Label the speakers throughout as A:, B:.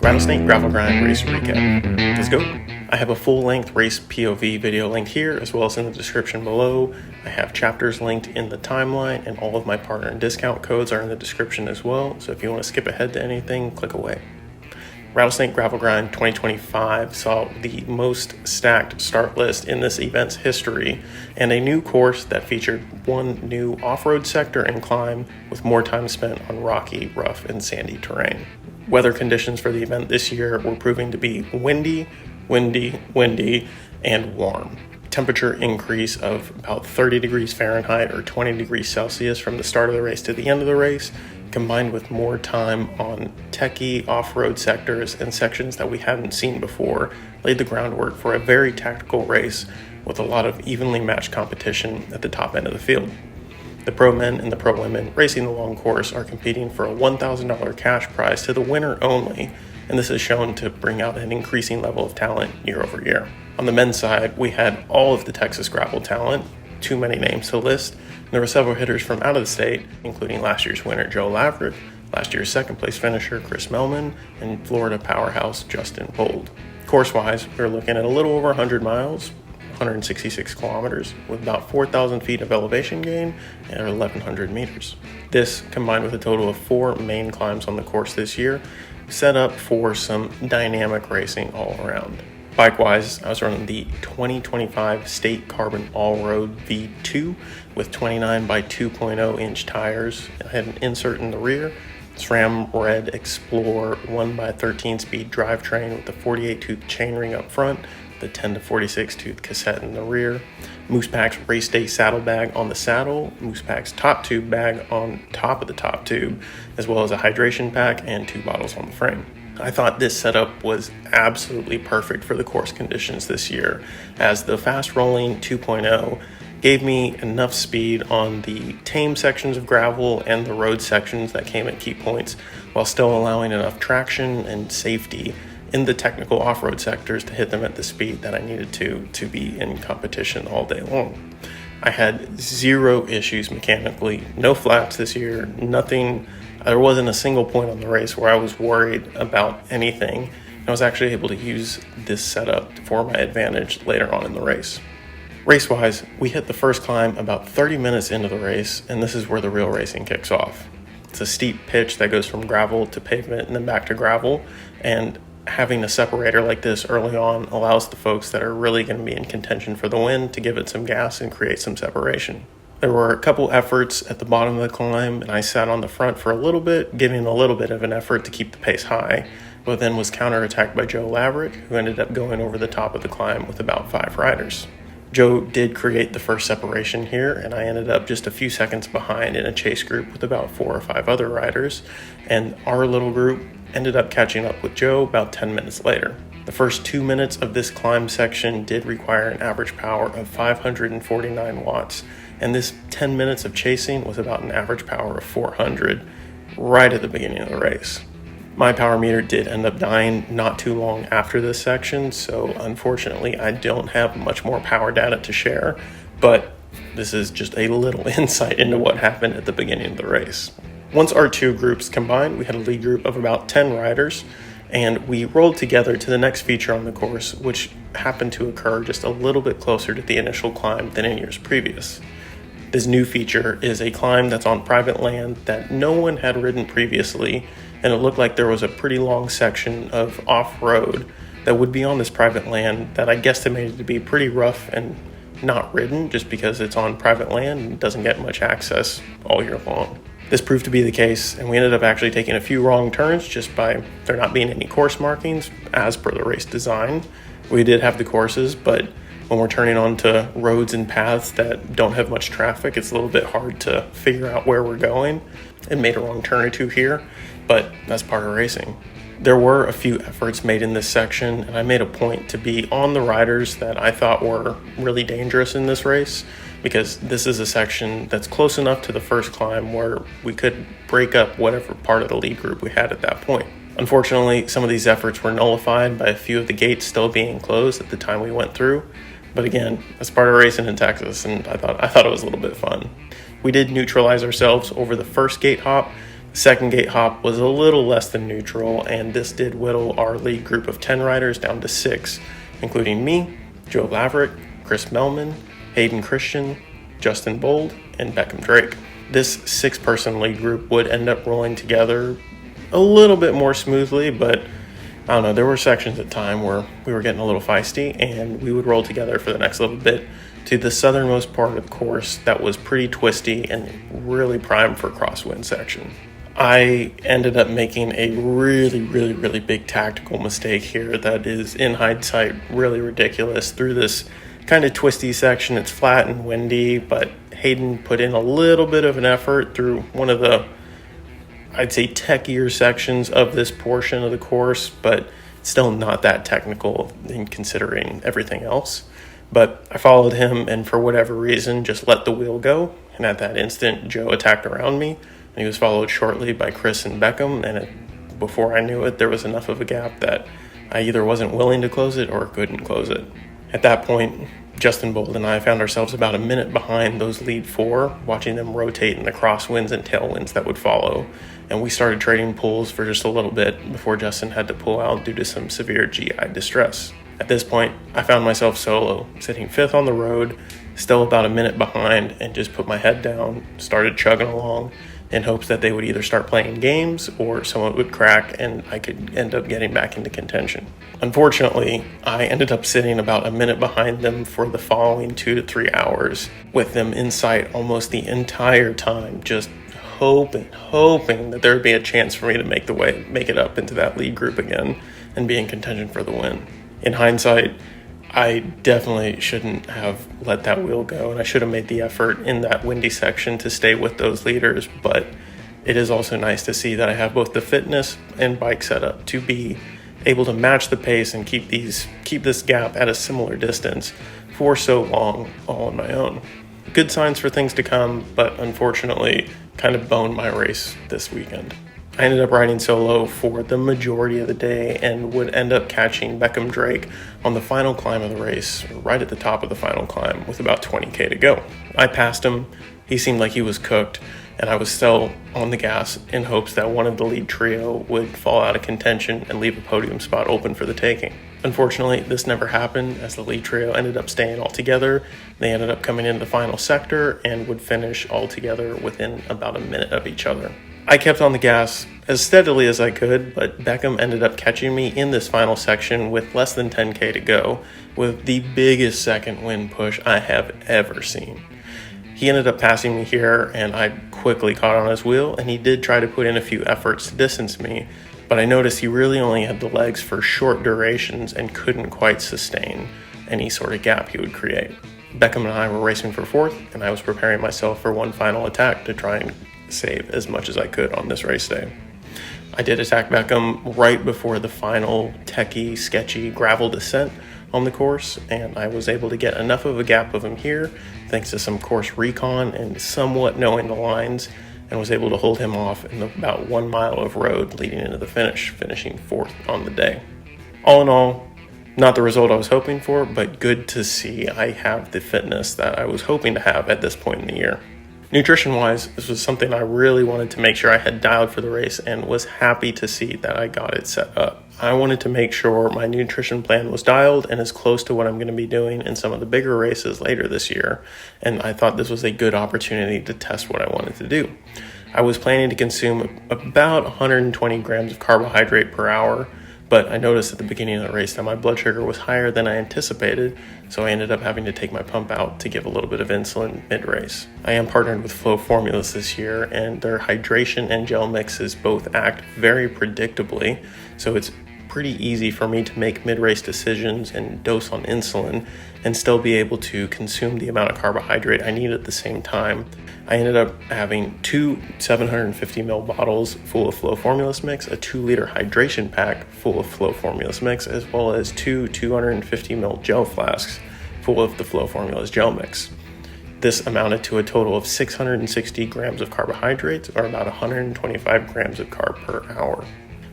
A: Rattlesnake Gravel Grind Race Recap. Let's go! I have a full-length race POV video linked here, as well as in the description below. I have chapters linked in the timeline, and all of my partner and discount codes are in the description as well, so if you want to skip ahead to anything, click away. Rattlesnake Gravel Grind 2025 saw the most stacked start list in this event's history, and a new course that featured one new off-road sector and climb with more time spent on rocky, rough, and sandy terrain. Weather conditions for the event this year were proving to be windy, and warm. Temperature increase of about 30 degrees Fahrenheit or 20 degrees Celsius from the start of the race to the end of the race, combined with more time on techie off-road sectors and sections that we hadn't seen before, laid the groundwork for a very tactical race with a lot of evenly matched competition at the top end of the field. The pro men and the pro women racing the long course are competing for a $1,000 cash prize to the winner only, and this is shown to bring out an increasing level of talent year over year. On the men's side, we had all of the Texas gravel talent, too many names to list, and there were several hitters from out of the state, including last year's winner Joe Laverick, last year's second place finisher Chris Melman, and Florida powerhouse Justin Bold. Course-wise, we're looking at a little over 100 miles, 166 kilometers, with about 4,000 feet of elevation gain and 1,100 meters. This, combined with a total of 4 main climbs on the course this year, set up for some dynamic racing all around. Bike-wise, I was running the 2025 State Carbon All-Road V2 with 29 by 2.0 inch tires. I had an insert in the rear, SRAM Red Explorer 1 by 13 speed drivetrain with the 48 tooth chainring up front, the 10 to 46 tooth cassette in the rear, Moosepack's race day saddlebag on the saddle, Moosepack's top tube bag on top of the top tube, as well as a hydration pack and 2 bottles on the frame. I thought this setup was absolutely perfect for the course conditions this year, as the fast rolling 2.0 gave me enough speed on the tame sections of gravel and the road sections that came at key points, while still allowing enough traction and safety in the technical off-road sectors to hit them at the speed that I needed to be in competition all day long. I had 0 issues mechanically, no flats this year, nothing. There wasn't a single point on the race where I was worried about anything. I was actually able to use this setup for my advantage later on in the race. Race-wise, we hit the first climb about 30 minutes into the race, and this is where the real racing kicks off. It's a steep pitch that goes from gravel to pavement and then back to gravel, and having a separator like this early on allows the folks that are really going to be in contention for the win to give it some gas and create some separation. There were a couple efforts at the bottom of the climb, and I sat on the front for a little bit, giving a little bit of an effort to keep the pace high, but then was counterattacked by Joe Laverick, who ended up going over the top of the climb with about 5 riders. Joe did create the first separation here, and I ended up just a few seconds behind in a chase group with about 4 or 5 other riders, and our little group ended up catching up with Joe about 10 minutes later. The first 2 minutes of this climb section did require an average power of 549 watts, and this 10 minutes of chasing was about an average power of 400 right at the beginning of the race. My power meter did end up dying not too long after this section, so unfortunately I don't have much more power data to share, but this is just a little insight into what happened at the beginning of the race. Once our 2 groups combined, we had a lead group of about 10 riders, and we rolled together to the next feature on the course, which happened to occur just a little bit closer to the initial climb than in years previous. This new feature is a climb that's on private land that no one had ridden previously, and it looked like there was a pretty long section of off-road that would be on this private land that I guesstimated to be pretty rough and not ridden, just because it's on private land and doesn't get much access all year long. This proved to be the case, and we ended up actually taking a few wrong turns just by there not being any course markings as per the race design. We did have the courses, but when we're turning onto roads and paths that don't have much traffic, it's a little bit hard to figure out where we're going. It made a wrong turn or 2 here, but that's part of racing. There were a few efforts made in this section, and I made a point to be on the riders that I thought were really dangerous in this race, because this is a section that's close enough to the first climb where we could break up whatever part of the lead group we had at that point. Unfortunately, some of these efforts were nullified by a few of the gates still being closed at the time we went through, but again, that's part of racing in Texas, and I thought it was a little bit fun. We did neutralize ourselves over the first gate hop, Second gate hop was a little less than neutral, and this did whittle our lead group of 10 riders down to 6, including me, Joe Laverick, Chris Melman, Hayden Christian, Justin Bold, and Beckham Drake. This 6-person lead group would end up rolling together a little bit more smoothly, but I don't know, there were sections at time where we were getting a little feisty, and we would roll together for the next little bit to the southernmost part of the course that was pretty twisty and really prime for crosswind section. I ended up making a really big tactical mistake here that is, in hindsight, really ridiculous. Through this kind of twisty section, it's flat and windy, but Hayden put in a little bit of an effort through one of the, I'd say, techier sections of this portion of the course, but still not that technical in considering everything else. But I followed him and for whatever reason just let the wheel go, and at that instant Joe attacked around me, and he was followed shortly by Chris and Beckham, and before I knew it, there was enough of a gap that I either wasn't willing to close it or couldn't close it. At that point, Justin Bold and I found ourselves about a minute behind those lead 4, watching them rotate in the crosswinds and tailwinds that would follow, and we started trading pulls for just a little bit before Justin had to pull out due to some severe GI distress. At this point, I found myself solo, sitting 5th on the road, still about a minute behind, and just put my head down, started chugging along, in hopes that they would either start playing games or someone would crack and I could end up getting back into contention. Unfortunately, I ended up sitting about a minute behind them for the following 2 to 3 hours, with them in sight almost the entire time, just hoping that there would be a chance for me to make it up into that lead group again and be in contention for the win. In hindsight, I definitely shouldn't have let that wheel go, and I should have made the effort in that windy section to stay with those leaders, but it is also nice to see that I have both the fitness and bike setup to be able to match the pace and keep this gap at a similar distance for so long all on my own. Good signs for things to come, but unfortunately kind of boned my race this weekend. I ended up riding solo for the majority of the day and would end up catching Beckham Drake on the final climb of the race, right at the top of the final climb with about 20k to go. I passed him, he seemed like he was cooked, and I was still on the gas in hopes that one of the lead trio would fall out of contention and leave a podium spot open for the taking. Unfortunately, this never happened as the lead trio ended up staying all together. They ended up coming into the final sector and would finish all together within about a minute of each other. I kept on the gas as steadily as I could, but Beckham ended up catching me in this final section with less than 10k to go, with the biggest second wind push I have ever seen. He ended up passing me here, and I quickly caught on his wheel, and he did try to put in a few efforts to distance me, but I noticed he really only had the legs for short durations and couldn't quite sustain any sort of gap he would create. Beckham and I were racing for 4th, and I was preparing myself for one final attack to try and save as much as I could on this race day. I did attack Beckham right before the final techie, sketchy gravel descent on the course, and I was able to get enough of a gap of him here thanks to some course recon and somewhat knowing the lines, and was able to hold him off in about 1 mile of road leading into the finish, finishing 4th on the day. All in all, not the result I was hoping for, but good to see I have the fitness that I was hoping to have at this point in the year. Nutrition-wise, this was something I really wanted to make sure I had dialed for the race and was happy to see that I got it set up. I wanted to make sure my nutrition plan was dialed and as close to what I'm going to be doing in some of the bigger races later this year, and I thought this was a good opportunity to test what I wanted to do. I was planning to consume about 120 grams of carbohydrate per hour, but I noticed at the beginning of the race that my blood sugar was higher than I anticipated, so I ended up having to take my pump out to give a little bit of insulin mid-race. I am partnered with Flow Formulas this year, and their hydration and gel mixes both act very predictably, so it's pretty easy for me to make mid-race decisions and dose on insulin and still be able to consume the amount of carbohydrate I need at the same time. I ended up having 2 750 ml bottles full of Flow Formulas mix, a 2-liter hydration pack full of Flow Formulas mix, as well as 2 250 ml gel flasks full of the Flow Formulas gel mix. This amounted to a total of 660 grams of carbohydrates, or about 125 grams of carb per hour.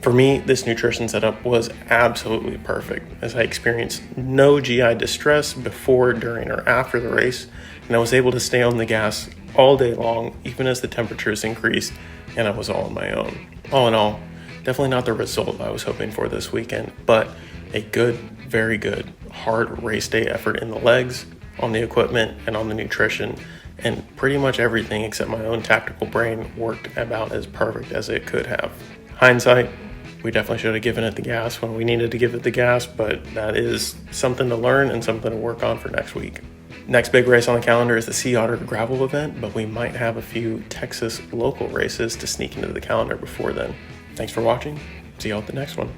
A: For me, this nutrition setup was absolutely perfect, as I experienced no GI distress before, during, or after the race, and I was able to stay on the gas all day long, even as the temperatures increased and I was all on my own. All in all, definitely not the result I was hoping for this weekend, but a good, very good, hard race day effort in the legs, on the equipment, and on the nutrition, and pretty much everything except my own tactical brain worked about as perfect as it could have. Hindsight, we definitely should have given it the gas when we needed to give it the gas, but that is something to learn and something to work on for next week. Next big race on the calendar is the Sea Otter gravel event, but we might have a few Texas local races to sneak into the calendar before then. Thanks for watching. See you all at the next one.